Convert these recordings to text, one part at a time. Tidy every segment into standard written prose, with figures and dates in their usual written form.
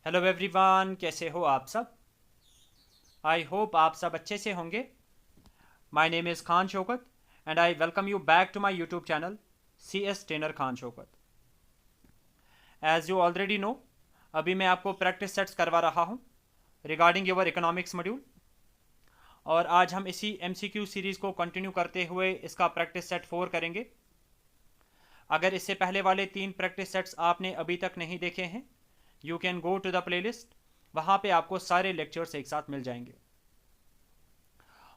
Hello everyone, कैसे हो आप सब। आई होप आप सब अच्छे से होंगे। My name is Khan Shaukat and I welcome you back to my YouTube channel C S trainer Khan Shaukat. As you already know, अभी मैं आपको प्रैक्टिस सेट्स करवा रहा हूँ रिगार्डिंग योर इकोनॉमिक्स मॉड्यूल। और आज हम इसी MCQ सीरीज़ को कंटिन्यू करते हुए इसका प्रैक्टिस सेट 4 करेंगे। अगर इससे पहले वाले 3 प्रैक्टिस सेट्स आपने अभी तक नहीं देखे हैं, you can go to the playlist. वहाँ पे आपको सारे लेक्चर्स एक साथ मिल जाएंगे।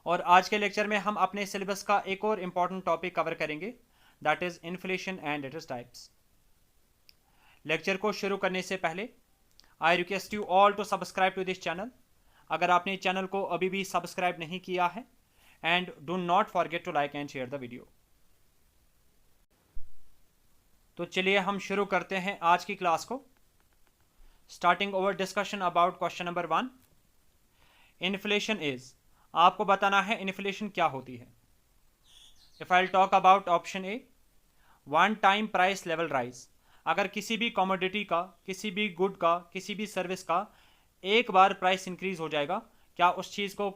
और आज के लेक्चर में हम अपने सिलेबस का एक और इम्पॉर्टेंट टॉपिक कवर करेंगे, that is inflation and its types. Lecture को शुरू करने से पहले I request you all to subscribe to this channel अगर आपने चैनल को अभी भी सब्सक्राइब नहीं किया है, and do not forget to like and share the video. तो चलिए हम शुरू करते हैं आज की क्लास को। Starting over discussion about question number 1। Inflation is, आपको बताना है इन्फ्लेशन क्या होती है। If I talk about option A, one time price level rise. अगर किसी भी कमोडिटी का, किसी भी गुड का, किसी भी सर्विस का एक बार प्राइस इंक्रीज हो जाएगा, क्या उस चीज को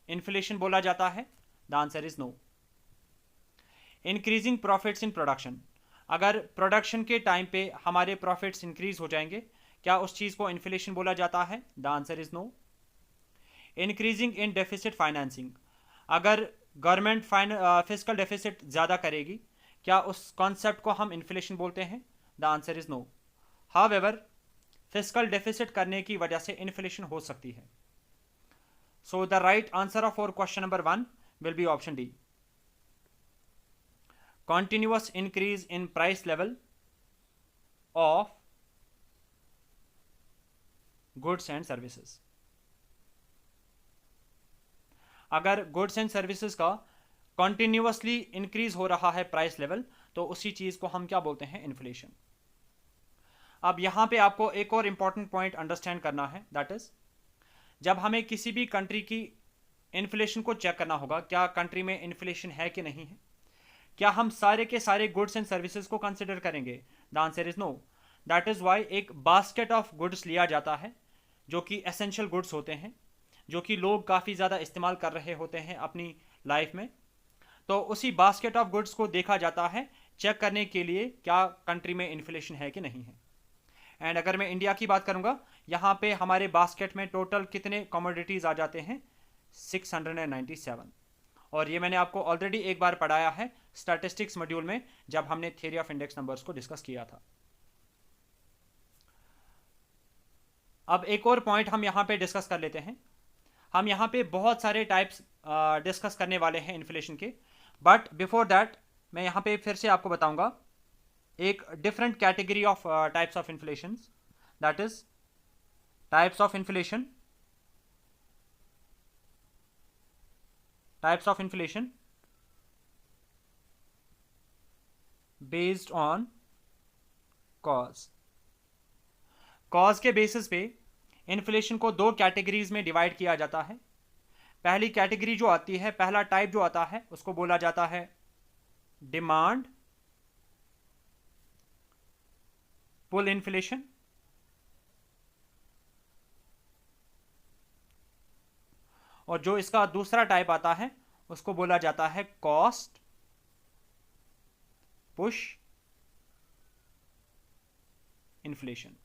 इन्फ्लेशन बोला जाता है? The answer is no. Increasing profits in production, अगर प्रोडक्शन के टाइम पे हमारे प्रॉफिट्स इंक्रीज हो जाएंगे, क्या उस चीज को इन्फ्लेशन बोला जाता है? The answer is no. Increasing in deficit financing, अगर गवर्नमेंट फिजिकल डेफिसिट ज़्यादा करेगी, क्या उस कॉन्सेप्ट को हम इन्फ्लेशन बोलते हैं? The answer is no. However, fiscal deficit करने की वजह से इन्फ्लेशन हो सकती है। So the right answer of for question number 1 will be option D, continuous increase in price level of goods and services। अगर गुड्स एंड सर्विसेज का continuously increase हो रहा है प्राइस लेवल, तो उसी चीज को हम क्या बोलते हैं? इन्फ्लेशन। अब यहां पे आपको एक और इंपॉर्टेंट पॉइंट अंडरस्टैंड करना है, दैट इज जब हमें किसी भी कंट्री की इन्फ्लेशन को चेक करना होगा, क्या कंट्री में इन्फ्लेशन है कि नहीं है, क्या हम सारे के सारे गुड्स एंड सर्विसेज को कंसिडर करेंगे? The answer is no. That is why एक बास्केट ऑफ गुड्स लिया जाता है जो कि एसेंशियल गुड्स होते हैं, जो कि लोग काफ़ी ज़्यादा इस्तेमाल कर रहे होते हैं अपनी लाइफ में। तो उसी बास्केट ऑफ गुड्स को देखा जाता है चेक करने के लिए क्या कंट्री में इन्फ्लेशन है कि नहीं है। एंड अगर मैं इंडिया की बात करूंगा, यहाँ पे हमारे बास्केट में टोटल कितने कमोडिटीज़ आ जाते हैं? 697। और ये मैंने आपको ऑलरेडी एक बार पढ़ाया है स्टैटिस्टिक्स मॉड्यूल में, जब हमने थ्योरी ऑफ इंडेक्स नंबर्स को डिस्कस किया था। अब एक और पॉइंट हम यहाँ पे डिस्कस कर लेते हैं। हम यहाँ पे बहुत सारे टाइप्स डिस्कस करने वाले हैं इन्फ्लेशन के, बट बिफोर दैट मैं यहाँ पे फिर से आपको बताऊंगा एक different category of types of inflation, that is types of inflation based on cause के बेसिस पे इन्फ्लेशन को दो कैटेगरीज में डिवाइड किया जाता है। पहली कैटेगरी जो आती है, पहला टाइप जो आता है, उसको बोला जाता है डिमांड पुल इन्फ्लेशन। और जो इसका दूसरा टाइप आता है, उसको बोला जाता है कॉस्ट पुश इन्फ्लेशन।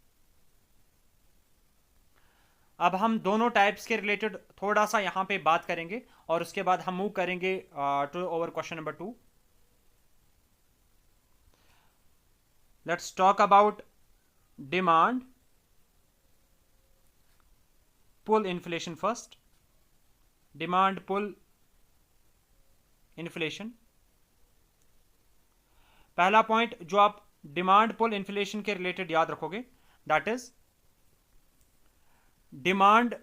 अब हम दोनों टाइप्स के रिलेटेड थोड़ा सा यहां पे बात करेंगे, और उसके बाद हम मूव करेंगे to our question number 2। Let's talk about demand pull inflation first. Demand pull inflation, पहला पॉइंट जो आप डिमांड पुल इन्फ्लेशन के रिलेटेड याद रखोगे, दैट इज डिमांड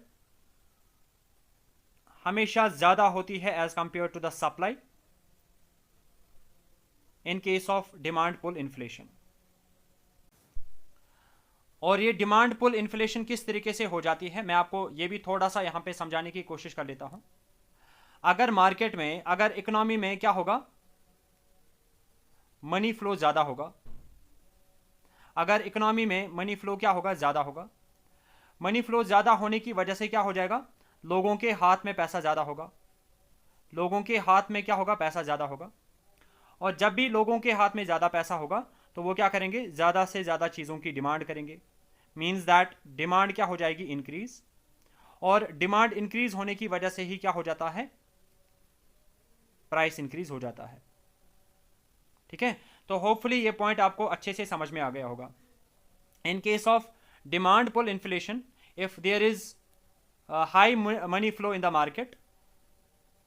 हमेशा ज्यादा होती है as compare to the supply in case of demand pull inflation. और ये डिमांड पुल इन्फ्लेशन किस तरीके से हो जाती है, मैं आपको ये भी थोड़ा सा यहां पे समझाने की कोशिश कर लेता हूं। अगर मार्केट में, अगर इकोनॉमी में क्या होगा, मनी फ्लो ज्यादा होगा। अगर इकोनॉमी में मनी फ्लो क्या होगा? ज्यादा होगा। मनी फ्लो ज़्यादा होने की वजह से क्या हो जाएगा, लोगों के हाथ में पैसा ज़्यादा होगा, लोगों के हाथ में क्या होगा, पैसा ज़्यादा होगा। और जब भी लोगों के हाथ में ज़्यादा पैसा होगा तो वो क्या करेंगे, ज़्यादा से ज़्यादा चीज़ों की डिमांड करेंगे। मीन्स दैट डिमांड क्या हो जाएगी, इंक्रीज। और डिमांड इंक्रीज होने की वजह से ही क्या हो जाता है, प्राइस इंक्रीज हो जाता है। ठीक है, तो होपफुली ये पॉइंट आपको अच्छे से समझ में आ गया होगा। In case of demand pull inflation, if there is high money flow in the market,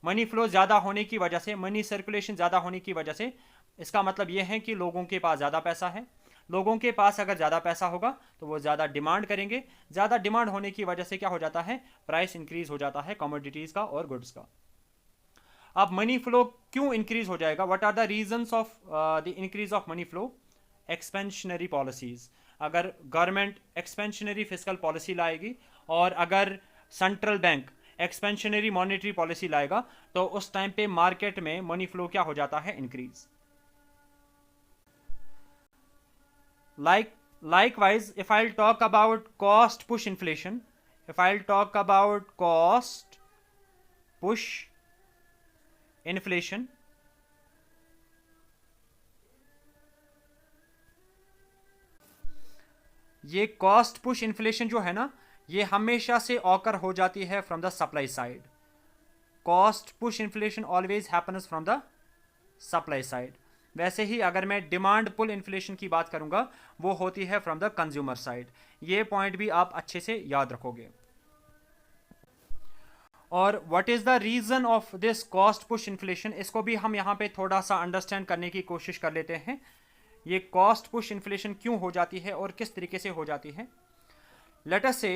money flow ज़्यादा होने की वजह से, मनी सर्कुलेशन ज़्यादा होने की वजह से, इसका मतलब यह है कि लोगों के पास ज़्यादा पैसा है। लोगों के पास अगर ज़्यादा पैसा होगा तो वो ज़्यादा डिमांड करेंगे। ज़्यादा डिमांड होने की वजह से क्या हो जाता है, प्राइस इंक्रीज हो जाता है कमोडिटीज़ का और गुड्स का। अब मनी फ्लो क्यों इंक्रीज हो जाएगा, what are the reasons of the increase of money flow? Expansionary policies. अगर गवर्नमेंट एक्सपेंशनरी फिस्कल पॉलिसी लाएगी और अगर central bank expansionary monetary policy लाएगा तो उस टाइम पे मार्केट में मनी फ्लो क्या हो जाता है, increase. Likewise, if I'll talk about cost push inflation, if I'll talk about cost push inflation, ये कॉस्ट पुश इन्फ्लेशन जो है ना, ये हमेशा से ऑकर हो जाती है from the supply side. Cost push inflation always happens from the supply side. वैसे ही अगर मैं डिमांड पुल इन्फ्लेशन की बात करूंगा वो होती है फ्रॉम द कंज्यूमर साइड। ये पॉइंट भी आप अच्छे से याद रखोगे। और what is the reason of this cost push inflation, इसको भी हम यहाँ पे थोड़ा सा अंडरस्टैंड करने की कोशिश कर लेते हैं। ये कॉस्ट पुश इन्फ्लेशन क्यों हो जाती है और किस तरीके से हो जाती है। लेट अस से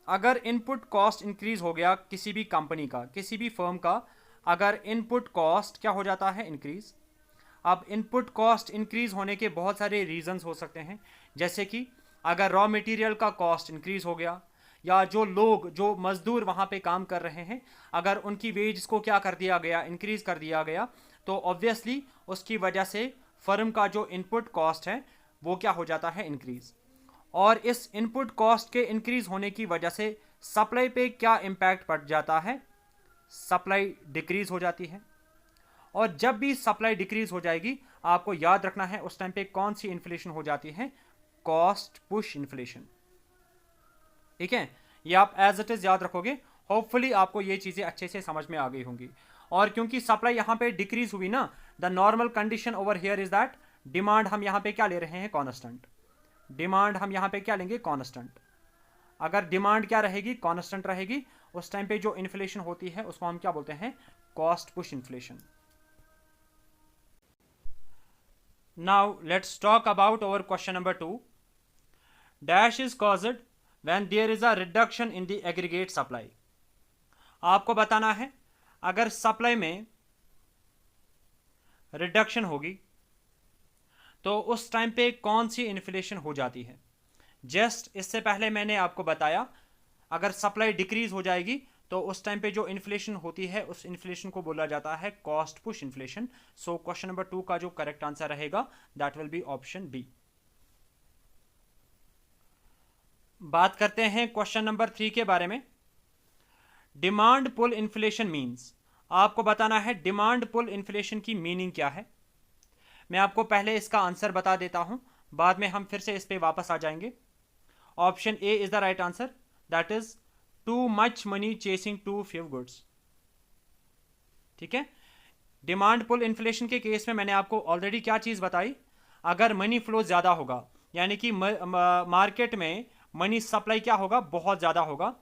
अगर इनपुट कॉस्ट इंक्रीज हो गया किसी भी कंपनी का, किसी भी फर्म का, अगर इनपुट कॉस्ट क्या हो जाता है, इंक्रीज। अब इनपुट कॉस्ट इंक्रीज होने के बहुत सारे रीजंस हो सकते हैं, जैसे कि अगर रॉ मटेरियल का कॉस्ट इंक्रीज हो गया, या जो लोग, जो मजदूर वहाँ पे काम कर रहे हैं, अगर उनकी वेज को क्या कर दिया गया, इंक्रीज कर दिया गया, तो ऑब्वियसली उसकी वजह से फर्म का जो इनपुट कॉस्ट है वो क्या हो जाता है, इंक्रीज। और इस इनपुट कॉस्ट के इंक्रीज होने की वजह से सप्लाई पे क्या इम्पैक्ट पड़ जाता है, सप्लाई डिक्रीज हो जाती है। और जब भी सप्लाई डिक्रीज हो जाएगी, आपको याद रखना है उस टाइम पे कौन सी इन्फ्लेशन हो जाती है, कॉस्ट पुश इन्फ्लेशन। ठीक है, ये आप एज इट इज याद रखोगे। होपफुली आपको ये चीजें अच्छे से समझ में आ गई होंगी। और क्योंकि सप्लाई यहां पे डिक्रीज हुई ना, the normal condition over here is that demand हम यहां पे क्या ले रहे हैं, कांस्टेंट। डिमांड हम यहां पे क्या लेंगे, कांस्टेंट। अगर डिमांड क्या रहेगी, कांस्टेंट रहेगी, उस टाइम पे जो इन्फ्लेशन होती है उसको हम क्या बोलते हैं, cost push inflation. Now let's talk about our question number 2. Dash is caused when there is a reduction in the aggregate supply. आपको बताना है अगर सप्लाई में रिडक्शन होगी तो उस टाइम पे कौन सी इन्फ्लेशन हो जाती है। जस्ट इससे पहले मैंने आपको बताया अगर सप्लाई डिक्रीज हो जाएगी तो उस टाइम पे जो इन्फ्लेशन होती है उस इन्फ्लेशन को बोला जाता है cost push inflation. So question number 2 का जो करेक्ट आंसर रहेगा that will be option B. बात करते हैं क्वेश्चन नंबर 3 के बारे में। डिमांड पुल इन्फ्लेशन मीन्स, आपको बताना है डिमांड पुल इन्फ्लेशन की मीनिंग क्या है। मैं आपको पहले इसका आंसर बता देता हूं, बाद में हम फिर से इस पे वापस आ जाएंगे। Option A is the right answer, that is too much money chasing too few goods. ठीक है, डिमांड पुल इन्फ्लेशन के केस में मैंने आपको ऑलरेडी क्या चीज बताई, अगर मनी फ्लो ज्यादा होगा यानी कि मार्केट में मनी सप्लाई क्या होगा, बहुत ज्यादा होगा,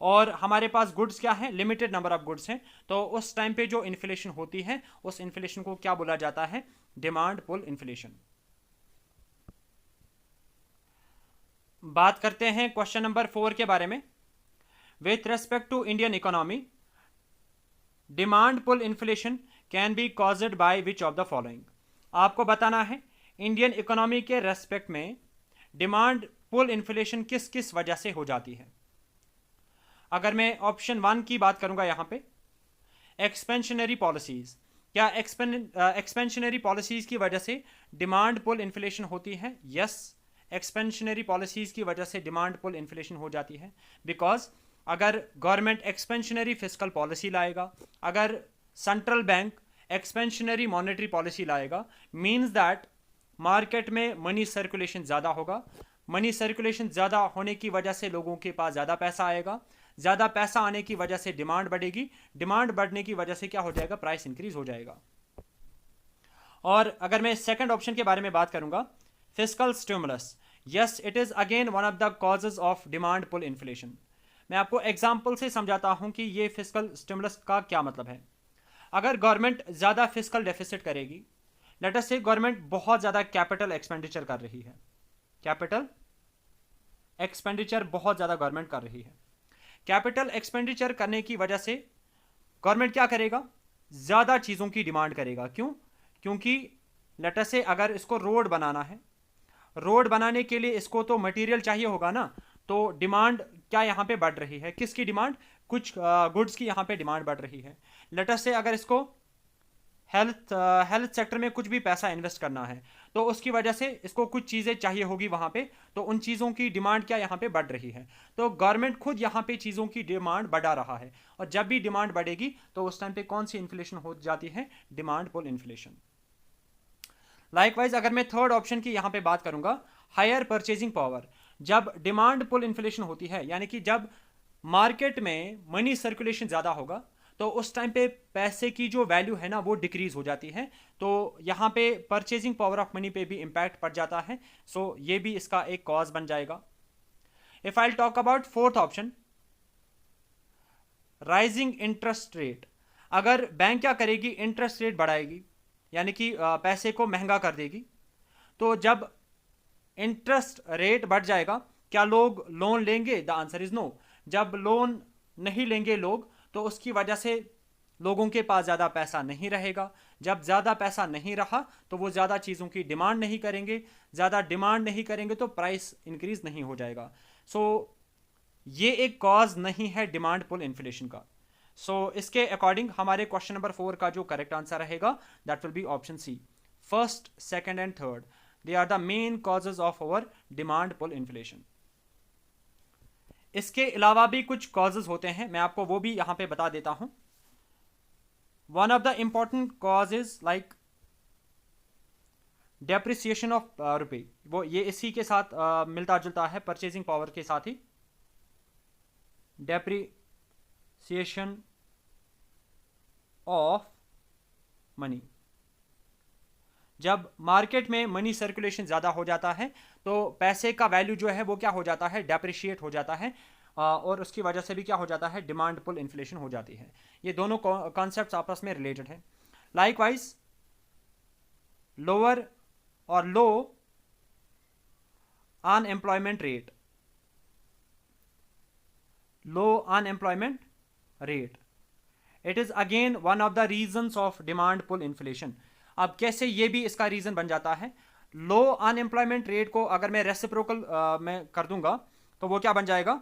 और हमारे पास गुड्स क्या है, लिमिटेड नंबर ऑफ गुड्स हैं, तो उस टाइम पे जो इन्फ्लेशन होती है उस इन्फ्लेशन को क्या बोला जाता है, डिमांड पुल इन्फ्लेशन। बात करते हैं क्वेश्चन नंबर 4 के बारे में। With respect to Indian economy, demand pull inflation can be caused by which of the following? आपको बताना है इंडियन इकोनॉमी के रेस्पेक्ट में डिमांड पुल इन्फ्लेशन किस किस वजह से हो जाती है। अगर मैं ऑप्शन 1 की बात करूंगा यहां पे, एक्सपेंशनरी पॉलिसीज, क्या एक्सपेंशनरी पॉलिसीज की वजह से डिमांड पुल इन्फ्लेशन होती है? यस, एक्सपेंशनरी पॉलिसीज़ की वजह से डिमांड पुल इन्फ्लेशन हो जाती है, बिकॉज अगर गवर्नमेंट एक्सपेंशनरी फिस्कल पॉलिसी लाएगा, अगर central bank expansionary monetary policy लाएगा, मीन्स दैट मार्केट में मनी सर्कुलेशन ज़्यादा होगा, मनी सर्कुलेशन ज़्यादा होने की वजह से लोगों के पास ज़्यादा पैसा आएगा, ज़्यादा पैसा आने की वजह से डिमांड बढ़ेगी, डिमांड बढ़ने की वजह से क्या हो जाएगा, प्राइस इंक्रीज हो जाएगा। और अगर मैं सेकंड ऑप्शन के बारे में बात करूंगा, fiscal stimulus, yes it is again one of the causes of demand pull inflation. मैं आपको एग्जाम्पल से समझाता हूं कि ये फिस्कल स्टिमुलस का क्या मतलब है। अगर गवर्नमेंट ज़्यादा फिस्कल डेफिसिट करेगी, लेट अस से गवर्नमेंट बहुत ज़्यादा कैपिटल एक्सपेंडिचर कर रही है, कैपिटल एक्सपेंडिचर बहुत ज़्यादा गवर्नमेंट कर रही है, कैपिटल एक्सपेंडिचर करने की वजह से गवर्नमेंट क्या करेगा, ज़्यादा चीज़ों की डिमांड करेगा। क्यों? क्योंकि लेट अस से अगर इसको रोड बनाना है, रोड बनाने के लिए इसको तो मटेरियल चाहिए होगा ना, तो डिमांड क्या यहाँ पे बढ़ रही है, किसकी डिमांड, कुछ गुड्स की यहाँ पे डिमांड बढ़ रही है। लेट अस से अगर इसको हेल्थ सेक्टर में कुछ भी पैसा इन्वेस्ट करना है, तो उसकी वजह से इसको कुछ चीज़ें चाहिए होगी वहाँ पे, तो उन चीज़ों की डिमांड क्या यहाँ पे बढ़ रही है। तो गवर्नमेंट खुद यहाँ पे चीज़ों की डिमांड बढ़ा रहा है, और जब भी डिमांड बढ़ेगी तो उस टाइम पे कौन सी इन्फ्लेशन हो जाती है, डिमांड पुल इन्फ्लेशन। लाइकवाइज अगर मैं थर्ड ऑप्शन की यहाँ पे बात करूंगा, हायर परचेजिंग पावर, जब डिमांड पुल इन्फ्लेशन होती है, यानी कि जब मार्केट में मनी सर्कुलेशन ज़्यादा होगा, तो उस टाइम पे पैसे की जो वैल्यू है ना वो डिक्रीज हो जाती है, तो यहाँ पे परचेजिंग पावर ऑफ मनी पे भी इम्पैक्ट पड़ जाता है। सो ये भी इसका एक कॉज बन जाएगा। If I talk about fourth option, rising interest rate, अगर बैंक क्या करेगी, इंटरेस्ट रेट बढ़ाएगी, यानी कि पैसे को महंगा कर देगी, तो जब इंटरेस्ट रेट बढ़ जाएगा, क्या लोग लोन लेंगे, द आंसर इज नो। जब लोन नहीं लेंगे लोग, तो उसकी वजह से लोगों के पास ज़्यादा पैसा नहीं रहेगा, जब ज़्यादा पैसा नहीं रहा तो वो ज़्यादा चीज़ों की डिमांड नहीं करेंगे, ज़्यादा डिमांड नहीं करेंगे तो प्राइस इंक्रीज नहीं हो जाएगा। सो ये एक कॉज नहीं है डिमांड पुल इन्फ्लेशन का। सो इसके अकॉर्डिंग हमारे क्वेश्चन नंबर 4 का जो करेक्ट आंसर रहेगा that will be option C, first, second and third, they are the main causes of our demand pull inflation. इसके अलावा भी कुछ कॉजेज होते हैं, मैं आपको वो भी यहां पे बता देता हूं। One of the important cause is like depreciation of रुपए, वो ये इसी के साथ मिलता जुलता है, परचेजिंग पावर के साथ ही, डेप्रिसिएशन ऑफ मनी। जब मार्केट में मनी सर्कुलेशन ज़्यादा हो जाता है तो पैसे का वैल्यू जो है वो क्या हो जाता है, डेप्रिशिएट हो जाता है, और उसकी वजह से भी क्या हो जाता है, डिमांड पुल इन्फ्लेशन हो जाती है। ये दोनों कॉन्सेप्ट्स आपस में रिलेटेड है। लाइकवाइज लोअर और low unemployment rate, low unemployment rate, it is again one of the reasons of demand pull inflation. अब कैसे ये भी इसका रीजन बन जाता है, लो अनएम्प्लॉयमेंट रेट को अगर मैं रेसिप्रोकल में कर दूंगा तो वो क्या बन जाएगा,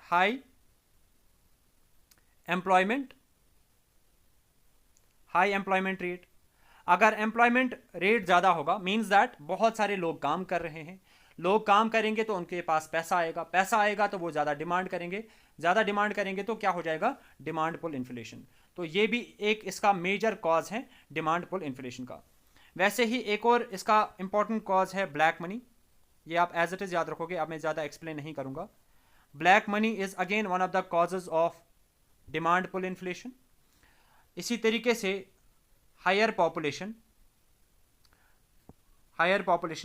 हाई एम्प्लॉयमेंट रेट। अगर एम्प्लॉयमेंट रेट ज़्यादा होगा मीन्स दैट बहुत सारे लोग काम कर रहे हैं, लोग काम करेंगे तो उनके पास पैसा आएगा, पैसा आएगा तो वो ज़्यादा डिमांड करेंगे, ज़्यादा डिमांड करेंगे तो क्या हो जाएगा, डिमांड पुल इन्फ्लेशन। तो ये भी एक इसका मेजर कॉज है डिमांड पुल इन्फ्लेशन का। वैसे ही एक और इसका इंपॉर्टेंट कॉज है ब्लैक मनी, ये आप एज इट इज़ याद रखोगे, अब मैं ज़्यादा एक्सप्लेन नहीं करूँगा। Black money is again one of the causes of demand pull inflation. इसी तरीके से हायर पॉपुलेशन,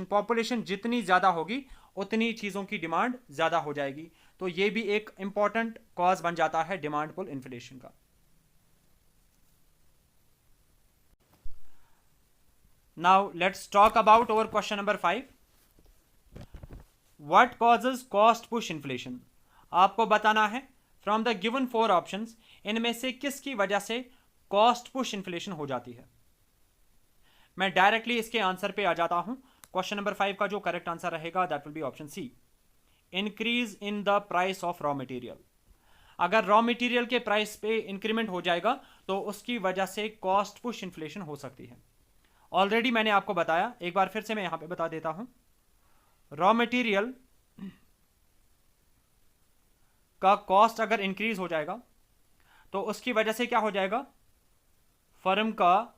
पॉपुलेशन जितनी ज़्यादा होगी उतनी चीज़ों की डिमांड ज़्यादा हो जाएगी, तो ये भी एक इंपॉर्टेंट कॉज बन जाता है डिमांड पुल इन्फ्लेशन का। Now let's talk about our question number 5, what causes cost push inflation. आपको बताना है फ्रॉम द गिवन 4 ऑप्शंस इनमें से किसकी वजह से कॉस्ट पुश इन्फ्लेशन हो जाती है। मैं डायरेक्टली इसके आंसर पे आ जाता हूं। क्वेश्चन नंबर 5 का जो करेक्ट आंसर रहेगा that will be option C, increase in the price of raw material. अगर रॉ मटेरियल के प्राइस पे इंक्रीमेंट हो जाएगा तो उसकी वजह से कॉस्ट पुश इन्फ्लेशन हो सकती है। ऑलरेडी मैंने आपको बताया, एक बार फिर से मैं यहां पे बता देता हूं। रॉ मटेरियल का कॉस्ट अगर इंक्रीज हो जाएगा तो उसकी वजह से क्या हो जाएगा, फर्म का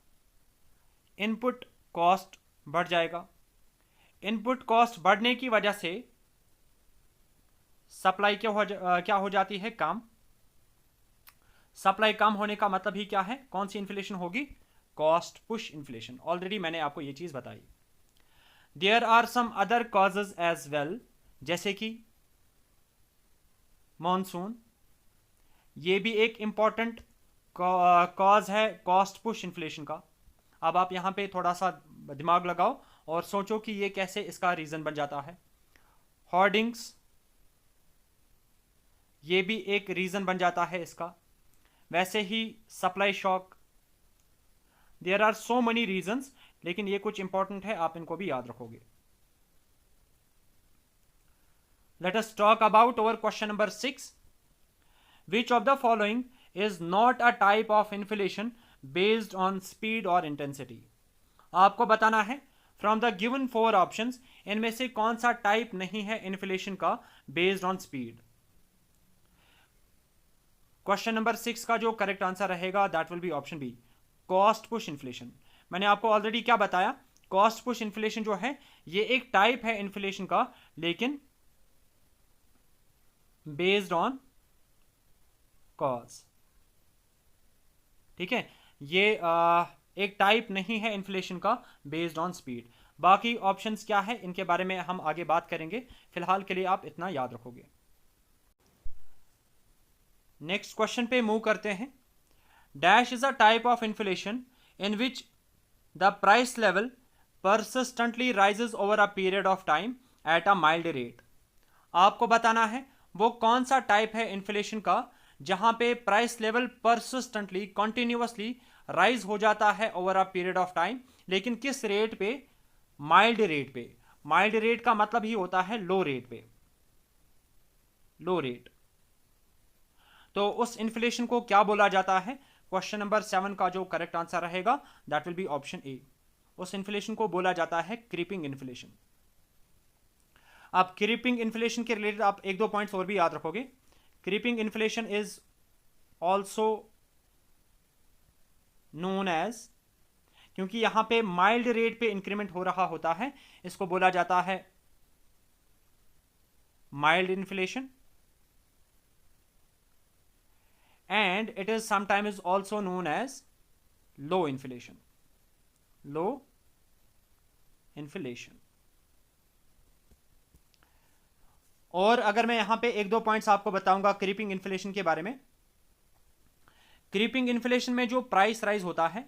इनपुट कॉस्ट बढ़ जाएगा। इनपुट कॉस्ट बढ़ने की वजह से सप्लाई क्या हो जाती है, कम। सप्लाई कम होने का मतलब ही क्या है, कौन सी इन्फ्लेशन होगी, कॉस्ट पुश इन्फ्लेशन। ऑलरेडी मैंने आपको ये चीज बताई। There are some other causes as well, जैसे कि मॉनसून, ये भी एक इंपॉर्टेंट कॉज है कॉस्ट पुश इन्फ्लेशन का। अब आप यहां पे थोड़ा सा दिमाग लगाओ और सोचो कि ये कैसे इसका रीजन बन जाता है। होर्डिंग्स, ये भी एक रीजन बन जाता है इसका। वैसे ही supply shock, there are so many reasons, लेकिन ये कुछ इंपॉर्टेंट है, आप इनको भी याद रखोगे। Late us talk about our question number 6। Which of the following is not a type of inflation based on speed और इंटेंसिटी। आपको बताना है फ्रॉम द गिवन 4 ऑप्शंस इनमें से कौन सा टाइप नहीं है इन्फ्लेशन का based on speed. Question number 6 का जो करेक्ट आंसर रहेगा that will be option B, cost push inflation. मैंने आपको ऑलरेडी क्या बताया, कॉस्ट पुश इन्फ्लेशन जो है ये एक टाइप है इन्फ्लेशन का, लेकिन बेस्ड ऑन कॉज। ठीक है, ये एक टाइप नहीं है इन्फ्लेशन का बेस्ड ऑन स्पीड। बाकी ऑप्शंस क्या है इनके बारे में हम आगे बात करेंगे, फिलहाल के लिए आप इतना याद रखोगे। नेक्स्ट क्वेश्चन पे मूव करते हैं। Dash is a type of inflation in which the price level persistently rises over a period of time at a mild rate। आपको बताना है वो कौन सा टाइप है इन्फ्लेशन का जहां पे price level persistently continuously rise हो जाता है over a period of time, लेकिन किस रेट पे, माइल्ड रेट पे। माइल्ड रेट का मतलब ही होता है लो रेट पे, लो रेट। तो उस इन्फ्लेशन को क्या बोला जाता है, क्वेश्चन नंबर 7 का जो करेक्ट आंसर रहेगा that will be option A. उस इन्फ्लेशन को बोला जाता है क्रीपिंग इन्फ्लेशन। आप क्रीपिंग इन्फ्लेशन के रिलेटेड आप एक दो पॉइंट्स और भी याद रखोगे। Creeping inflation is also known as, क्योंकि यहां पे माइल्ड रेट पे इंक्रीमेंट हो रहा होता है, इसको बोला जाता है mild inflation. and it is sometimes also known as low inflation, low inflation। और अगर मैं यहां पे एक दो पॉइंट्स आपको बताऊंगा क्रीपिंग इन्फ्लेशन के बारे में। क्रीपिंग इन्फ्लेशन में जो प्राइस राइज होता है,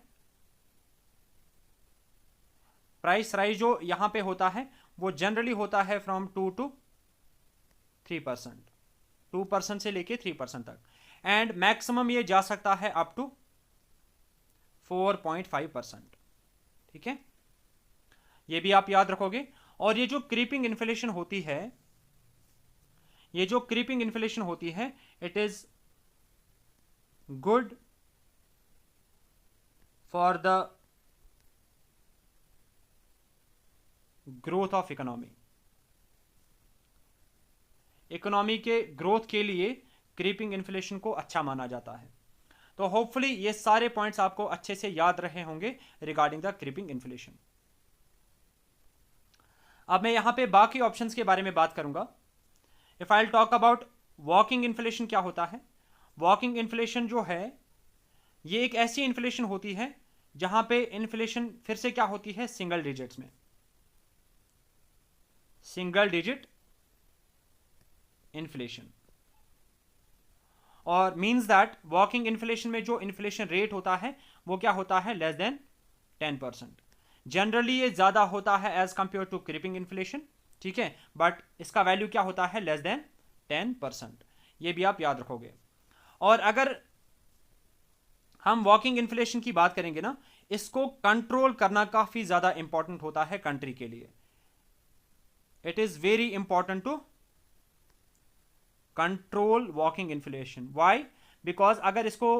प्राइस राइज जो यहां पे होता है वो जनरली होता है फ्रॉम 2 to 3%, 2% से लेके 3% तक, एंड मैक्सिमम ये जा सकता है अप टू 4.5%। ठीक है, ये भी आप याद रखोगे। और ये जो क्रीपिंग इन्फ्लेशन होती है, ये जो क्रीपिंग इन्फ्लेशन होती है, it is good for the growth of economy. Economy के ग्रोथ के लिए क्रीपिंग इन्फ्लेशन को अच्छा माना जाता है। तो होपफुली ये सारे पॉइंट्स आपको अच्छे से याद रहे होंगे रिगार्डिंग द क्रीपिंग इन्फ्लेशन। अब मैं यहां पे बाकी ऑप्शंस के बारे में बात करूंगा। If I talk about walking inflation, क्या होता है, वॉकिंग इन्फ्लेशन जो है ये एक ऐसी इन्फ्लेशन होती है जहां पे इन्फ्लेशन फिर से क्या होती है, सिंगल डिजिट्स में, सिंगल डिजिट इन्फ्लेशन। और मींस दैट वॉकिंग इन्फ्लेशन में जो इन्फ्लेशन रेट होता है वो क्या होता है, लेस देन 10%। जनरली ये ज्यादा होता है as compare to creeping inflation. ठीक है, बट इसका वैल्यू क्या होता है, लेस देन 10%। ये भी आप याद रखोगे। और अगर हम वॉकिंग इन्फ्लेशन की बात करेंगे ना, इसको कंट्रोल करना काफी ज्यादा इंपॉर्टेंट होता है कंट्री के लिए। It is very important to control walking inflation. Why, because अगर इसको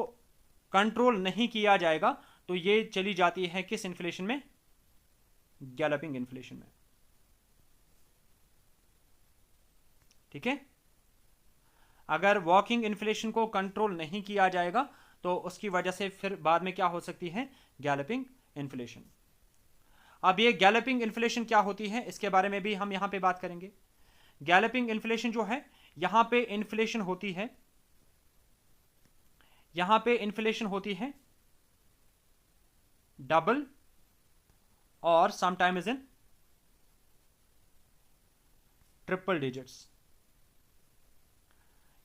कंट्रोल नहीं किया जाएगा तो ये चली जाती है किस इन्फ्लेशन में, गैलपिंग इन्फ्लेशन में। ठीक है। अगर वॉकिंग इन्फ्लेशन को कंट्रोल नहीं किया जाएगा तो उसकी वजह से फिर बाद में क्या हो सकती है, गैलपिंग इन्फ्लेशन। अब ये गैलपिंग इन्फ्लेशन क्या होती है इसके बारे में भी हम यहां पे बात करेंगे। गैलपिंग इन्फ्लेशन जो है, यहां पे इन्फ्लेशन होती है, यहां पे इन्फ्लेशन होती है डबल और समटाइम्स इन ट्रिपल डिजिट्स।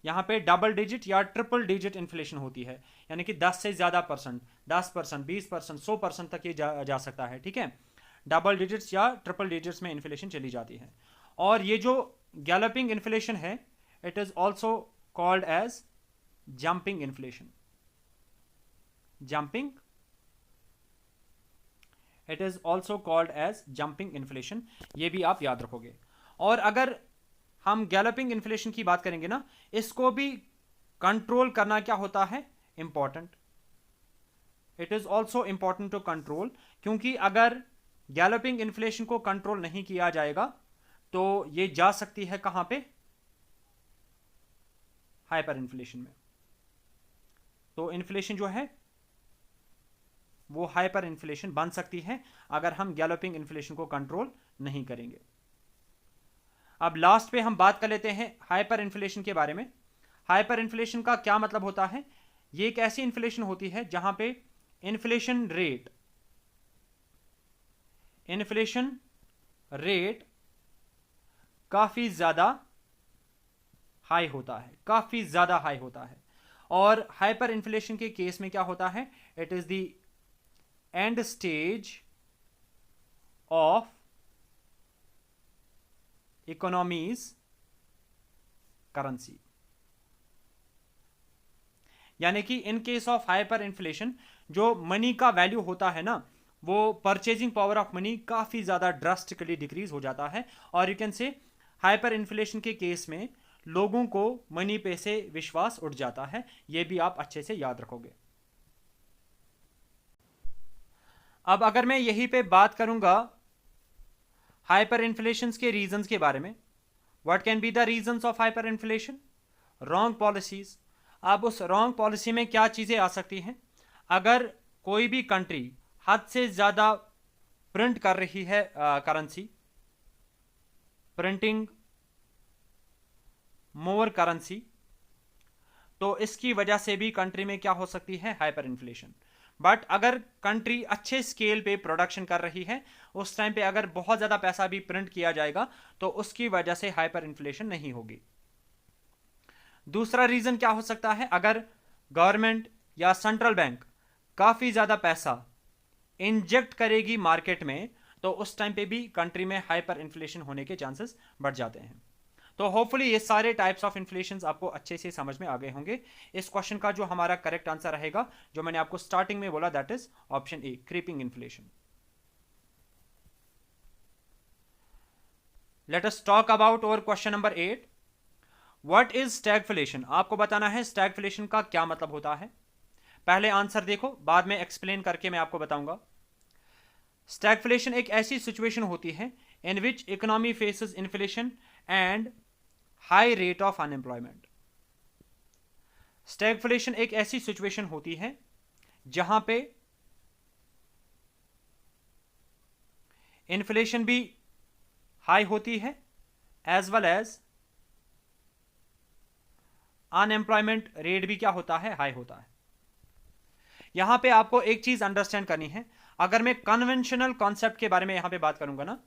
यहां पे डबल डिजिट या ट्रिपल डिजिट इन्फ्लेशन होती है, यानी कि 10 से ज्यादा परसेंट, 10%, 20%, 100% तक ये जा सकता है। ठीक है, डबल डिजिट्स या ट्रिपल डिजिट्स में इन्फ्लेशन चली जाती है। और ये जो गैलपिंग इन्फ्लेशन है, it is also called as jumping inflation. Jumping, it is also called as jumping inflation, ये भी आप याद रखोगे। और अगर हम गैलपिंग इन्फ्लेशन की बात करेंगे ना, इसको भी कंट्रोल करना क्या होता है, important. It is also important to control, क्योंकि अगर गैलपिंग इन्फ्लेशन को कंट्रोल नहीं किया जाएगा तो ये जा सकती है कहां पे, हाइपर इन्फ्लेशन में। तो इन्फ्लेशन जो है वो हाइपर इन्फ्लेशन बन सकती है अगर हम गैलपिंग इन्फ्लेशन को कंट्रोल नहीं करेंगे। अब लास्ट पे हम बात कर लेते हैं हाइपर इन्फ्लेशन के बारे में। हाइपर इन्फ्लेशन का क्या मतलब होता है, ये एक ऐसी इन्फ्लेशन होती है जहां पे इन्फ्लेशन रेट काफी ज्यादा हाई होता है, काफी ज्यादा हाई होता है। और हाइपर इन्फ्लेशन के केस में क्या होता है, it is the end stage of economies currency, यानी कि इन केस ऑफ हाइपर इन्फ्लेशन जो मनी का वैल्यू होता है ना, वो परचेजिंग पावर ऑफ मनी काफी ज्यादा ड्रास्टिकली डिक्रीज हो जाता है। और you can say hyper inflation के केस में लोगों को मनी पे से विश्वास उठ जाता है, ये भी आप अच्छे से याद रखोगे। अब अगर मैं यहीं पे बात करूंगा हाइपर इन्फ्लेशन के रीजंस के बारे में, what can be the reasons of hyper inflation, wrong policies. अब उस रॉन्ग पॉलिसी में क्या चीजें आ सकती हैं, अगर कोई भी कंट्री हद से ज्यादा प्रिंट कर रही है करेंसी, प्रिंटिंग मोर करेंसी, तो इसकी वजह से भी कंट्री में क्या हो सकती है, हाइपर इन्फ्लेशन। बट अगर कंट्री अच्छे स्केल पे प्रोडक्शन कर रही है, उस टाइम पे अगर बहुत ज्यादा पैसा भी प्रिंट किया जाएगा तो उसकी वजह से हाइपर इन्फ्लेशन नहीं होगी। दूसरा रीजन क्या हो सकता है, अगर गवर्नमेंट या सेंट्रल बैंक काफी ज्यादा पैसा इंजेक्ट करेगी मार्केट में, तो उस टाइम पे भी कंट्री में हाइपर इन्फ्लेशन होने के चांसेस बढ़ जाते हैं। तो होपफुली ये सारे टाइप्स ऑफ इन्फ्लेशन आपको अच्छे से समझ में आ गए होंगे। इस क्वेश्चन का जो हमारा करेक्ट आंसर रहेगा, जो मैंने आपको स्टार्टिंग में बोला, that is option A, creeping inflation. Let us talk about और question number 8, what is stagflation. आपको बताना है स्टैगफ्लेशन का क्या मतलब होता है। पहले आंसर देखो, बाद में एक्सप्लेन करके मैं आपको बताऊंगा। स्टैगफ्लेशन एक ऐसी सिचुएशन होती है in which economy faces inflation and high rate of unemployment. Stagflation एक ऐसी सिचुएशन होती है जहां पे इन्फ्लेशन भी हाई होती है as well as unemployment rate भी क्या होता है, हाई होता है। यहां पे आपको एक चीज अंडरस्टैंड करनी है, अगर मैं कन्वेंशनल कॉन्सेप्ट के बारे में यहां पे बात करूंगा ना,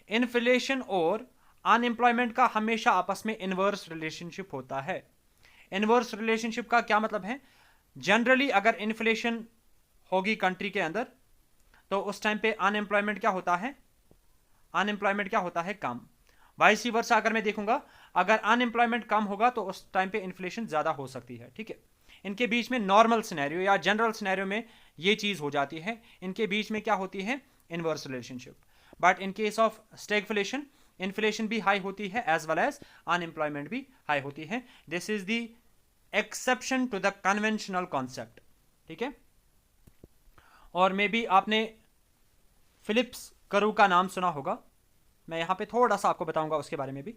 इन्फ्लेशन और अनएम्प्लॉयमेंट का हमेशा आपस में इनवर्स रिलेशनशिप होता है। इनवर्स रिलेशनशिप का क्या मतलब है, जनरली अगर इन्फ्लेशन होगी कंट्री के अंदर तो उस टाइम पे अनएम्प्लॉयमेंट क्या होता है, अनएम्प्लॉयमेंट क्या होता है, कम। वाइस वर्सा अगर मैं देखूंगा, अगर अनएम्प्लॉयमेंट कम होगा तो उस टाइम पे इन्फ्लेशन ज्यादा हो सकती है। ठीक है, इनके बीच में नॉर्मल सिनेरियो या जनरल सिनेरियो में ये चीज हो जाती है, इनके बीच में क्या होती है, inverse relationship. But in case of stagflation, inflation भी हाई होती है एज वेल एज अनएम्प्लॉयमेंट भी हाई होती है। This is the exception to the conventional concept. ठीक है, और मे बी आपने फिलिप्स करू का नाम सुना होगा, मैं यहां पे थोड़ा सा आपको बताऊंगा उसके बारे में भी।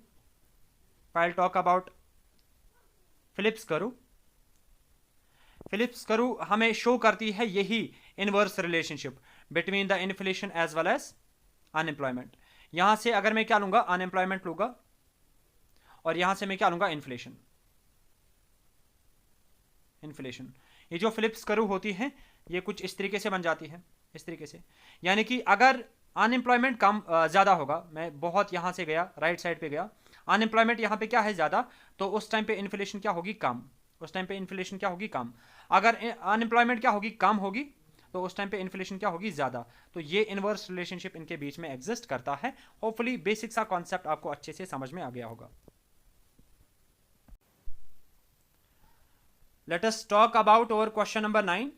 I'll talk about Phillips curve, Phillips curve हमें शो करती है यही inverse relationship between the inflation as well as unemployment. यहां से अगर मैं क्या लूंगा, अनएम्प्लॉयमेंट लूंगा, और यहां से मैं क्या लूंगा, इन्फ्लेशन। इन्फ्लेशन, ये जो फिलिप्स करू होती है ये कुछ इस तरीके से बन जाती है, इस तरीके से। यानी कि अगर अनएम्प्लॉयमेंट कम ज़्यादा होगा, मैं बहुत यहाँ से गया, राइट साइड पे गया, अनएम्प्लॉयमेंट यहाँ पे क्या है ज़्यादा, तो उस टाइम पे इन्फ्लेशन क्या होगी, कम। उस टाइम पे इन्फ्लेशन क्या होगी, कम। अगर अनएम्प्लॉयमेंट क्या होगी, कम होगी, तो उस टाइम पे इन्फ्लेशन क्या होगी, ज़्यादा। तो ये इनवर्स रिलेशनशिप इनके बीच में एग्जिस्ट करता है। होपफुली बेसिक सा कॉन्सेप्ट आपको अच्छे से समझ में आ गया होगा। Let us talk about our question number 9.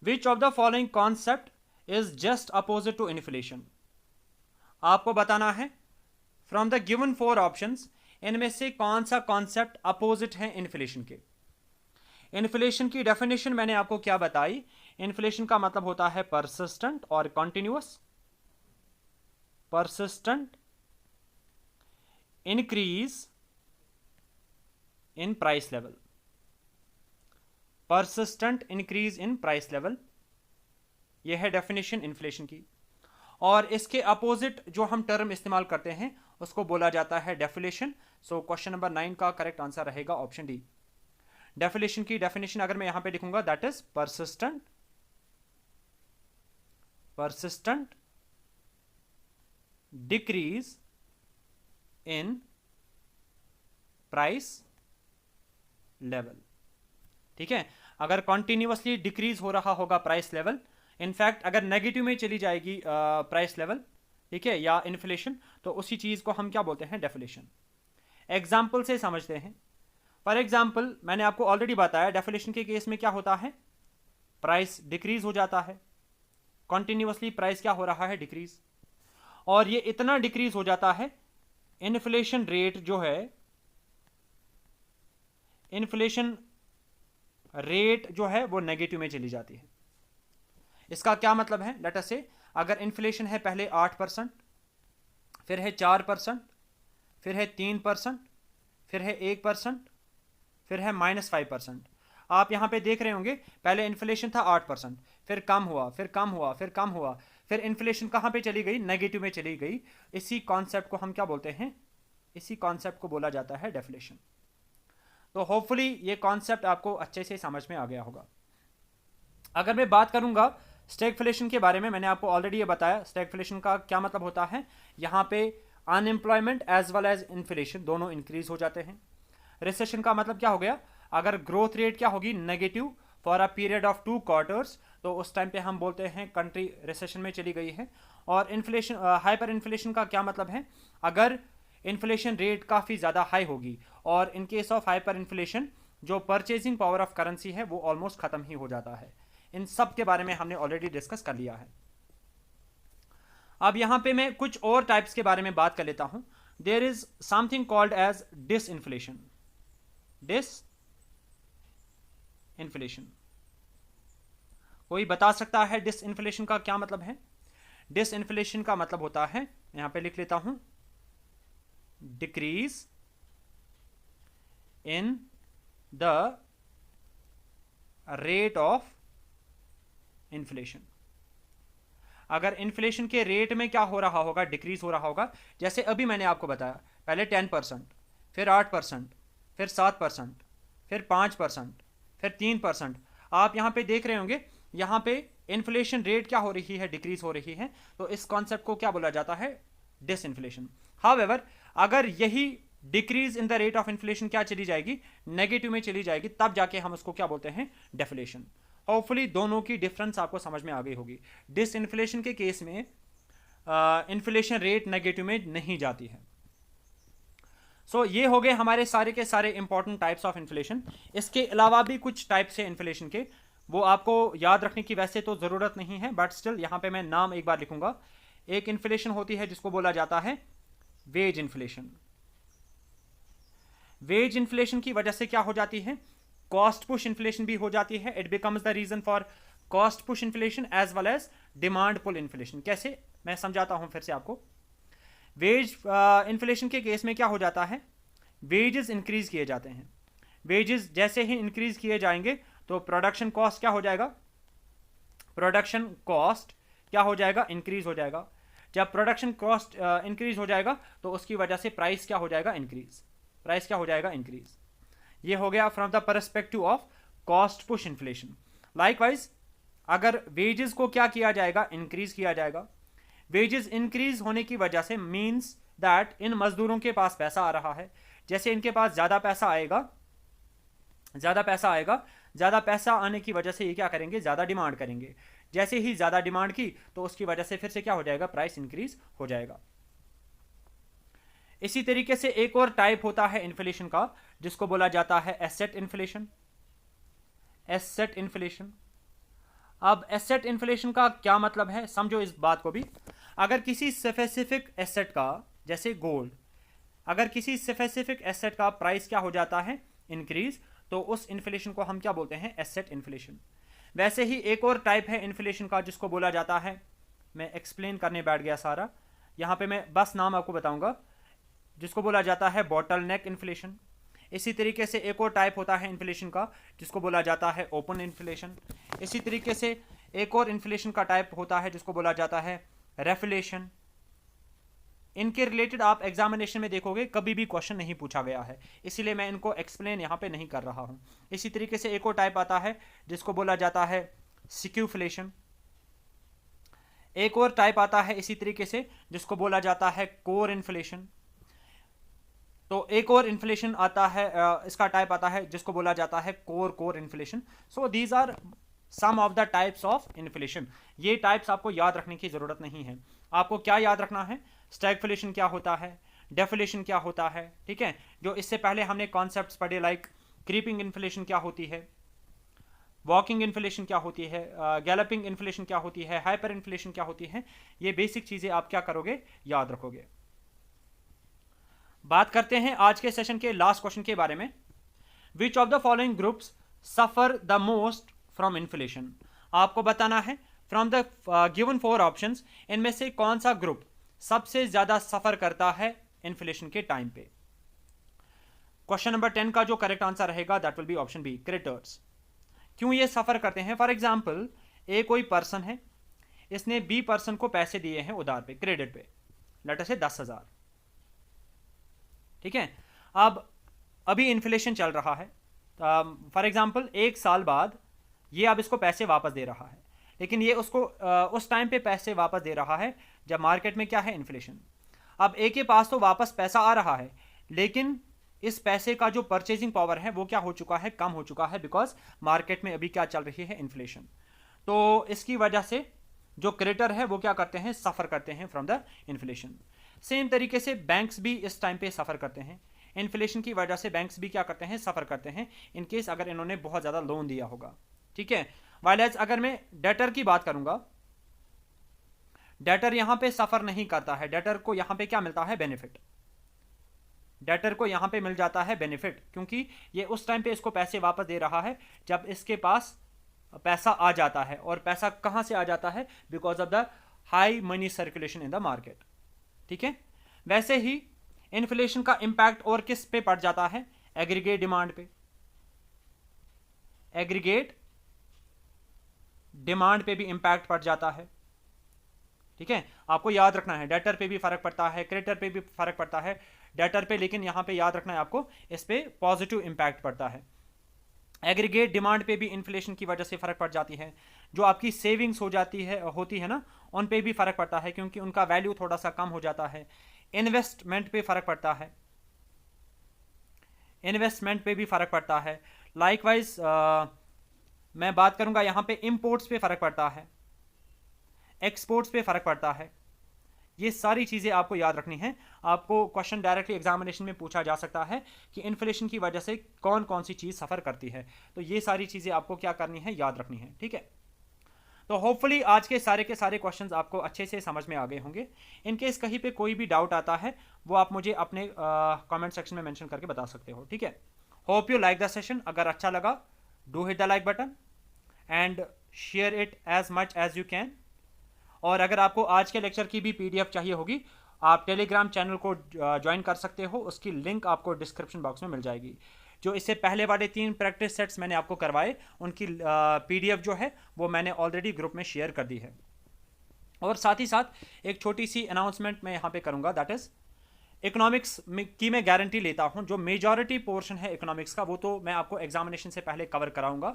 Which of the following concept is just opposite to inflation? आपको बताना है from the given 4 options इनमें से कौन सा कॉन्सेप्ट अपोजिट है इन्फ्लेशन के। इन्फ्लेशन की डेफिनेशन मैंने आपको क्या बताई, इन्फ्लेशन का मतलब होता है परसिस्टेंट और continuous, persistent increase in price level, persistent increase in price level, यह है डेफिनेशन इन्फ्लेशन की। और इसके अपोजिट जो हम टर्म इस्तेमाल करते हैं उसको बोला जाता है डेफिलेशन। सो क्वेश्चन नंबर 9 का करेक्ट आंसर रहेगा ऑप्शन डी। डेफिलेशन की डेफिनेशन अगर मैं यहां पे लिखूंगा, that is persistent, persistent decrease in price level. ठीक है, अगर कॉन्टिन्यूअसली डिक्रीज हो रहा होगा प्राइस लेवल, इनफैक्ट अगर नेगेटिव में चली जाएगी प्राइस लेवल, ठीक है, या इन्फ्लेशन, तो उसी चीज को हम क्या बोलते हैं, डेफिलेशन। एग्जाम्पल से समझते हैं। फॉर एग्जाम्पल मैंने आपको ऑलरेडी बताया डेफिलेशन के केस में क्या होता है, प्राइस डिक्रीज हो जाता है, कॉन्टिन्यूअसली प्राइस क्या हो रहा है, डिक्रीज। और ये इतना डिक्रीज हो जाता है, इन्फ्लेशन रेट जो है, इन्फ्लेशन रेट जो है वो नेगेटिव में चली जाती है। इसका क्या मतलब है, लेट अस से अगर इन्फ्लेशन है पहले 8%, फिर है 4%, फिर है 3%, फिर है 1%, फिर है -5%। आप यहां पे देख रहे होंगे पहले इन्फ्लेशन था 8%, फिर कम हुआ, फिर कम हुआ, फिर कम हुआ, फिर इन्फ्लेशन कहां पे चली गई, नेगेटिव में चली गई। इसी कॉन्सेप्ट को हम क्या बोलते हैं, इसी कॉन्सेप्ट को बोला जाता है डेफिलेशन। तो होपफुली ये कॉन्सेप्ट आपको अच्छे से समझ में आ गया होगा। अगर मैं बात करूंगा स्टैगफ्लेशन के बारे में, मैंने आपको ऑलरेडी ये बताया स्टैगफ्लेशन का क्या मतलब होता है। यहां पे unemployment as well as inflation दोनों इंक्रीज हो जाते हैं। रिसेशन का मतलब क्या हो गया, अगर ग्रोथ रेट क्या होगी, negative for a period of 2 quarters, तो उस टाइम पे हम बोलते हैं कंट्री रिसेशन में चली गई है। और इन्फ्लेशन, हाइपर इन्फ्लेशन का क्या मतलब है, अगर इन्फ्लेशन रेट काफ़ी ज़्यादा हाई होगी, और इन केस ऑफ हाइपर इन्फ्लेशन जो परचेजिंग पावर ऑफ करेंसी है वो ऑलमोस्ट ख़त्म ही हो जाता है। इन सब के बारे में हमने ऑलरेडी डिस्कस कर लिया है। अब यहाँ पे मैं कुछ और टाइप्स के बारे में बात कर लेता हूँ। There is something called as disinflation. Disinflation, कोई बता सकता है डिसइन्फ्लेशन का क्या मतलब है? डिसइन्फ्लेशन का मतलब होता है, यहाँ पे लिख लेता हूँ, decrease in the rate of inflation. अगर इन्फ्लेशन के रेट में क्या हो रहा होगा, डिक्रीज हो रहा होगा। जैसे अभी मैंने आपको बताया, पहले 10%, फिर 8%, फिर 7%, फिर 5%, फिर 3%। आप यहाँ पे देख रहे होंगे, यहाँ पे इन्फ्लेशन रेट क्या हो रही है, डिक्रीज हो रही है। तो इस कॉन्सेप्ट को क्या बोला जाता है, डिसइन्फ्लेशन। हाउएवर अगर यही decrease in the rate of inflation क्या चली जाएगी, नेगेटिव में चली जाएगी, तब जाके हम उसको क्या बोलते हैं, डेफिलेशन। होपफुली दोनों की डिफरेंस आपको समझ में आ गई होगी। डिसइन्फ्लेशन के केस में इन्फ्लेशन रेट नेगेटिव में नहीं जाती है। सो ये हो गए हमारे सारे के सारे इंपॉर्टेंट टाइप्स ऑफ इन्फ्लेशन। इसके अलावा भी कुछ टाइप्स है इन्फ्लेशन के, वो आपको याद रखने की वैसे तो ज़रूरत नहीं है, बट स्टिल यहाँ पे मैं नाम एक बार लिखूंगा। एक इन्फ्लेशन होती है जिसको बोला जाता है वेज इन्फ्लेशन। वेज इन्फ्लेशन की वजह से क्या हो जाती है, कॉस्ट पुश इन्फ्लेशन भी हो जाती है। It becomes the reason for cost push inflation as well as demand pull inflation. कैसे, मैं समझाता हूं फिर से आपको। वेज इन्फ्लेशन के केस में क्या हो जाता है, वेजेस इंक्रीज किए जाते हैं। वेजेस जैसे ही इंक्रीज किए जाएंगे तो प्रोडक्शन कॉस्ट क्या हो जाएगा, प्रोडक्शन कॉस्ट क्या हो जाएगा, इंक्रीज हो जाएगा। जब प्रोडक्शन कॉस्ट इंक्रीज हो जाएगा तो उसकी वजह से प्राइस क्या हो जाएगा, इंक्रीज, प्राइस क्या हो जाएगा, इंक्रीज। ये हो गया from the perspective of cost push inflation. Likewise अगर वेजेस को क्या किया जाएगा, इंक्रीज किया जाएगा। वेजेस इंक्रीज होने की वजह से मीन्स दैट इन मजदूरों के पास पैसा आ रहा है। जैसे इनके पास ज़्यादा पैसा आएगा, ज़्यादा पैसा आएगा, ज़्यादा पैसा आने की वजह से ये क्या करेंगे, ज़्यादा डिमांड करेंगे। जैसे ही ज़्यादा डिमांड की तो उसकी वजह से फिर से क्या हो जाएगा, प्राइस इंक्रीज हो जाएगा। इसी तरीके से एक और टाइप होता है इन्फ्लेशन का जिसको बोला जाता है एसेट इन्फ्लेशन। एसेट इन्फ्लेशन, अब एसेट इन्फ्लेशन का क्या मतलब है, समझो इस बात को भी। अगर किसी स्पेसिफिक एसेट का, जैसे गोल्ड, अगर किसी स्पेसिफिक एसेट का प्राइस क्या हो जाता है, इंक्रीज, तो उस इन्फ्लेशन को हम क्या बोलते हैं, एसेट इन्फ्लेशन। वैसे ही एक और टाइप है इन्फ्लेशन का जिसको बोला जाता है, मैं एक्सप्लेन करने बैठ गया सारा, यहाँ पे मैं बस नाम आपको बताऊंगा, जिसको बोला जाता है बॉटल नेक इन्फ्लेशन। इसी तरीके से एक और टाइप होता है इन्फ्लेशन का जिसको बोला जाता है ओपन इन्फ्लेशन। इसी तरीके से एक और इन्फ्लेशन का टाइप होता है जिसको बोला जाता है रेफ्लेशन। इनके रिलेटेड आप एग्जामिनेशन में देखोगे कभी भी क्वेश्चन नहीं पूछा गया है, इसीलिए मैं इनको एक्सप्लेन यहाँ पे नहीं कर रहा हूँ। इसी तरीके से एक और टाइप आता है जिसको बोला जाता है स्क्यूफ्लेशन। एक और टाइप आता है इसी तरीके से जिसको बोला जाता है कोर इन्फ्लेशन। तो एक और इन्फ्लेशन आता है, इसका टाइप आता है जिसको बोला जाता है core inflation. So these are some of the types of inflation. ये टाइप्स आपको याद रखने की जरूरत नहीं है। आपको क्या याद रखना है, स्टैगफ्लेशन क्या होता है, डेफ्लेशन क्या होता है, ठीक है। जो इससे पहले हमने कॉन्सेप्ट्स पढ़े, लाइक क्रीपिंग इन्फ्लेशन क्या होती है, वॉकिंग इन्फ्लेशन क्या होती है, गैलपिंग इन्फ्लेशन क्या होती है, हाइपर इन्फ्लेशन क्या होती है, ये बेसिक चीजें आप क्या करोगे, याद रखोगे। बात करते हैं आज के सेशन के लास्ट क्वेश्चन के बारे में। Which of the following groups suffer the most from inflation. आपको बताना है फ्रॉम द गिवन 4 ऑप्शंस इनमें से कौन सा ग्रुप सबसे ज्यादा सफर करता है इन्फ्लेशन के टाइम पे। क्वेश्चन नंबर 10 का जो करेक्ट आंसर रहेगा that will be option B, creditors. क्यों ये सफर करते हैं, फॉर एग्जाम्पल ए कोई पर्सन है, इसने बी पर्सन को पैसे दिए हैं उधार पे, क्रेडिट पे, लेट अस से 10,000, ठीक है। अब अभी इन्फ्लेशन चल रहा है, फॉर एग्जाम्पल 1 साल बाद ये अब इसको पैसे वापस दे रहा है, लेकिन ये उसको उस टाइम पे पैसे वापस दे रहा है जब मार्केट में क्या है, इन्फ्लेशन। अब ए के पास तो वापस पैसा आ रहा है, लेकिन इस पैसे का जो परचेजिंग पावर है वो क्या हो चुका है, कम हो चुका है, बिकॉज मार्केट में अभी क्या चल रही है, इन्फ्लेशन। तो इसकी वजह से जो क्रेडिटर है वो क्या करते हैं, सफर करते हैं फ्रॉम द इन्फ्लेशन। सेम तरीके से बैंक्स भी इस टाइम पे सफर करते हैं, इन्फ्लेशन की वजह से बैंक्स भी क्या करते हैं, सफर करते हैं, इनकेस अगर इन्होंने बहुत ज्यादा लोन दिया होगा, ठीक है। वाइलेज अगर मैं डेटर की बात करूंगा, डेटर यहां पे सफर नहीं करता है, डेटर को यहां पे क्या मिलता है, बेनिफिट। डेटर को यहां पे मिल जाता है बेनिफिट, क्योंकि ये उस टाइम पे इसको पैसे वापस दे रहा है जब इसके पास पैसा आ जाता है। और पैसा कहां से आ जाता है, because of the high money circulation in the market, ठीक है। वैसे ही इन्फ्लेशन का इंपैक्ट और किस पे पड़ जाता है, एग्रीगेट डिमांड पे, एग्रीगेट डिमांड पे भी इंपैक्ट पड़ जाता है, ठीक है। आपको याद रखना है डेटर पे भी फर्क पड़ता है, क्रेडिटर पे भी फर्क पड़ता है, डेटर पे, लेकिन यहां पे याद रखना है आपको इस पे पॉजिटिव इंपैक्ट पड़ता है। एग्रीगेट डिमांड पे भी इन्फ्लेशन की वजह से फर्क पड़ जाती है। जो आपकी सेविंग्स होती है ना, उन पे भी फर्क पड़ता है क्योंकि उनका वैल्यू थोड़ा सा कम हो जाता है। इन्वेस्टमेंट पे फर्क पड़ता है, इन्वेस्टमेंट पे भी फर्क पड़ता है। लाइकवाइज मैं बात करूंगा यहां पे इंपोर्ट्स पे फर्क पड़ता है, एक्सपोर्ट्स पे फर्क पड़ता है। ये सारी चीजें आपको याद रखनी है। आपको क्वेश्चन डायरेक्टली एग्जामिनेशन में पूछा जा सकता है कि इन्फ्लेशन की वजह से कौन कौन सी चीज सफर करती है, तो ये सारी चीजें आपको क्या करनी है, याद रखनी है, ठीक है। तो होपफुली आज के सारे क्वेश्चंस आपको अच्छे से समझ में आ गए होंगे। इनकेस कहीं पे कोई भी डाउट आता है वो आप मुझे अपने कमेंट सेक्शन में मेंशन करके बता सकते हो, ठीक है। Hope you like the session. अगर अच्छा लगा do hit the like button and share it as much as you can. और अगर आपको आज के लेक्चर की भी PDF चाहिए होगी आप टेलीग्राम चैनल को ज्वाइन कर सकते हो, उसकी लिंक आपको डिस्क्रिप्शन बॉक्स में मिल जाएगी। जो इससे पहले वाले 3 प्रैक्टिस सेट्स मैंने आपको करवाए, उनकी पीडीएफ जो है वो मैंने ऑलरेडी ग्रुप में शेयर कर दी है। और साथ ही साथ एक छोटी सी अनाउंसमेंट मैं यहाँ पे करूँगा, दैट इज़ इकोनॉमिक्स की मैं गारंटी लेता हूँ, जो मेजॉरिटी पोर्शन है इकोनॉमिक्स का वो तो मैं आपको एग्जामिनेशन से पहले कवर कराऊंगा।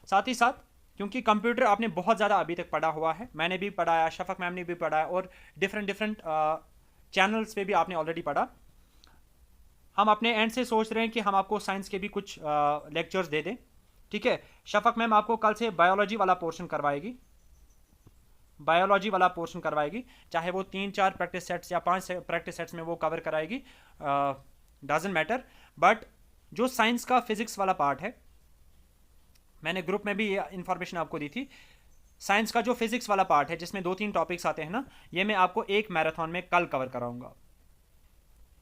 साथ ही साथ क्योंकि कंप्यूटर आपने बहुत ज़्यादा अभी तक पढ़ा हुआ है, मैंने भी पढ़ाया, शफक मैम ने भी पढ़ाया, और डिफरेंट डिफरेंट चैनल्स पे भी आपने ऑलरेडी पढ़ा। हम अपने एंड से सोच रहे हैं कि हम आपको साइंस के भी कुछ लेक्चर्स दे दें, ठीक है। शफक मैम आपको कल से बायोलॉजी वाला पोर्शन करवाएगी, बायोलॉजी वाला पोर्शन करवाएगी, चाहे वो 3-4 प्रैक्टिस सेट्स या 5 प्रैक्टिस सेट्स में वो कवर कराएगी, डजंट मैटर। बट जो साइंस का फिजिक्स वाला पार्ट है, मैंने ग्रुप में भी ये इंफॉर्मेशन आपको दी थी, साइंस का जो फिजिक्स वाला पार्ट है जिसमें 2-3 टॉपिक्स आते हैं ना, ये मैं आपको एक मैराथन में कल कवर कराऊंगा।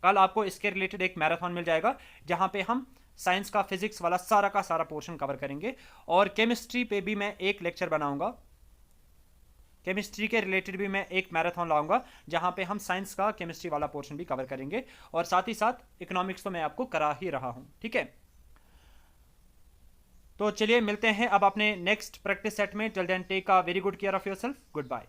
कल आपको इसके रिलेटेड एक मैराथन मिल जाएगा जहां पे हम साइंस का फिजिक्स वाला सारा का सारा पोर्शन कवर करेंगे। और केमिस्ट्री पे भी मैं एक लेक्चर बनाऊंगा, केमिस्ट्री के रिलेटेड भी मैं एक मैराथन लाऊंगा जहां पे हम साइंस का केमिस्ट्री वाला पोर्शन भी कवर करेंगे, और साथ ही साथ इकोनॉमिक्स तो मैं आपको करा ही रहा हूं, ठीक है। तो चलिए मिलते हैं अब अपने नेक्स्ट प्रैक्टिस सेट में। Till then take a very good care of yourself, good bye.